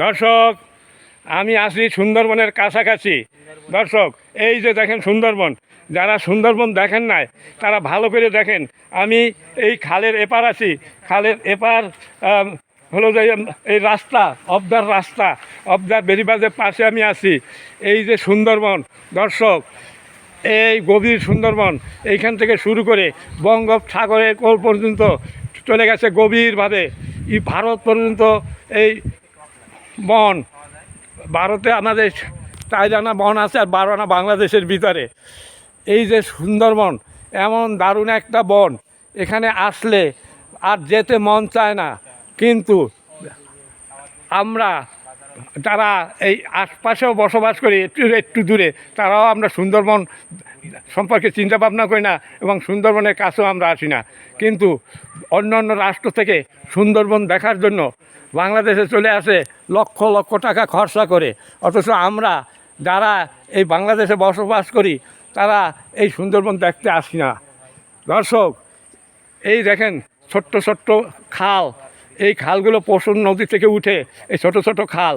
দর্শক, আমি আছি সুন্দরবনের কাছাকাছি। দর্শক, এই যে দেখেন সুন্দরবন, যারা সুন্দরবন দেখেন নাই তারা ভালো করে দেখেন। আমি এই খালের এপার আছি। খালের এপার হলো যে এই রাস্তা, অবদার বেরিবাজের পাশে আমি আছি। এই যে সুন্দরবন দর্শক, এই গভীর সুন্দরবন, এইখান থেকে শুরু করে বঙ্গোপসাগরের কোল পর্যন্ত চলে গেছে গভীরভাবে। এই ভারত পর্যন্ত এই বন। ভারতে আমাদের 4 আনা বন আছে আর 12 আনা বাংলাদেশের ভিতরে। এই যে সুন্দরবন, এমন দারুণ একটা বন, এখানে আসলে আর যেতে মন চায় না। কিন্তু আমরা যারা এই আশপাশেও বসবাস করি একটু দূরে, তারাও আমরা সুন্দরবন সম্পর্কে চিন্তা ভাবনা করি না এবং সুন্দরবনের কাছেও আমরা আসি না। কিন্তু অন্য অন্য রাষ্ট্র থেকে সুন্দরবন দেখার জন্য বাংলাদেশে চলে আসে লক্ষ লক্ষ টাকা খরচা করে, অথচ আমরা যারা এই বাংলাদেশে বসবাস করি তারা এই সুন্দরবন দেখতে আসি না। দর্শক, এই দেখেন ছোট্ট ছোট্ট খাল, এই খালগুলো পশুর নদী থেকে উঠে এই ছোট ছোট খাল,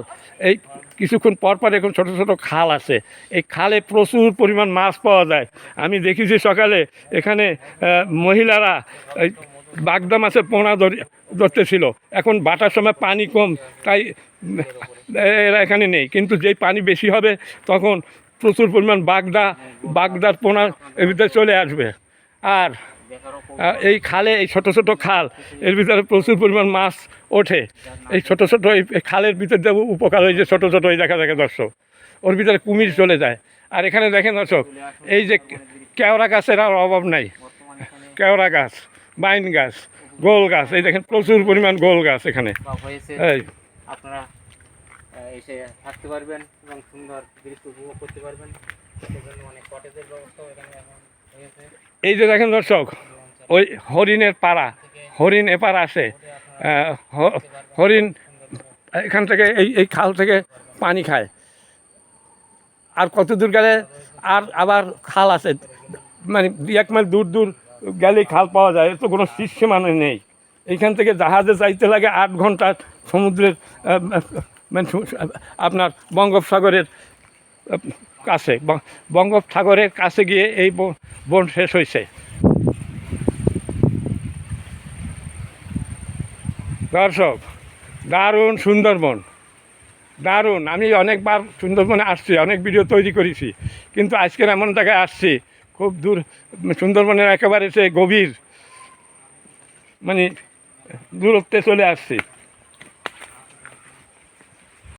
এই কিছুক্ষণ পর পর এখন ছোটো ছোটো খাল আছে। এই খালে প্রচুর পরিমাণ মাছ পাওয়া যায়। আমি দেখেছি সকালে এখানে মহিলারা এই বাগদা মাছের পোনা ধরতেছিল। এখন বাটার সময় পানি কম, তাই এরা এখানে নেই। কিন্তু যেই পানি বেশি হবে তখন প্রচুর পরিমাণ বাগদার পোনা এর ভিতরে চলে আসবে। আর এই খালে, এই ছোটো ছোটো খাল, এর ভিতরে প্রচুর পরিমাণ মাছ ওঠে। এই ছোটো ছোটো এই খালের ভিতর দিয়ে উপকার হয়েছে, ছোটো ছোটো এই দেখা দর্শক, ওর ভিতরে কুমির চলে যায়। আর এখানে দেখেন দর্শক, এই যে কেওড়া গাছের আর অভাব নাই। কেওড়া গাছ, বাইন গাছ, গোল গাছ, এই দেখেন প্রচুর পরিমাণ গোল গাছ এখানে। এই আপনারা এসে থাকতে পারবেন এবং সুন্দর দৃশ্য উপভোগ করতে পারবেন। অনেক কটেজের ব্যবস্থাও এখানে এখন হয়েছে। এই যে দেখেন দর্শক, ওই হরিণের পাড়া, হরিণ এপার আসে। হরিণ এখান থেকে এই খাল থেকে পানি খায়। আর কত দূর গেলে আর আবার খাল আছে, মানে 1 মাইল দূর গেলেই খাল পাওয়া যায়। এত কোনো সীমানা নেই। এইখান থেকে জাহাজে যাইতে লাগে 8 ঘন্টা সমুদ্রের, মানে আপনার বঙ্গোপসাগরের কাছে। বঙ্গোপসাগরের কাছে গিয়ে এই বন শেষ হয়েছে। দর্শক, দারুণ সুন্দরবন, দারুণ। আমি অনেকবার সুন্দরবনে আসছি, অনেক ভিডিও তৈরি করেছি, কিন্তু আজকের এমন জায়গায় আসছি খুব দূর, সুন্দরবনের একেবারে সে গভীর, মানে দূরত্বে চলে আসছি।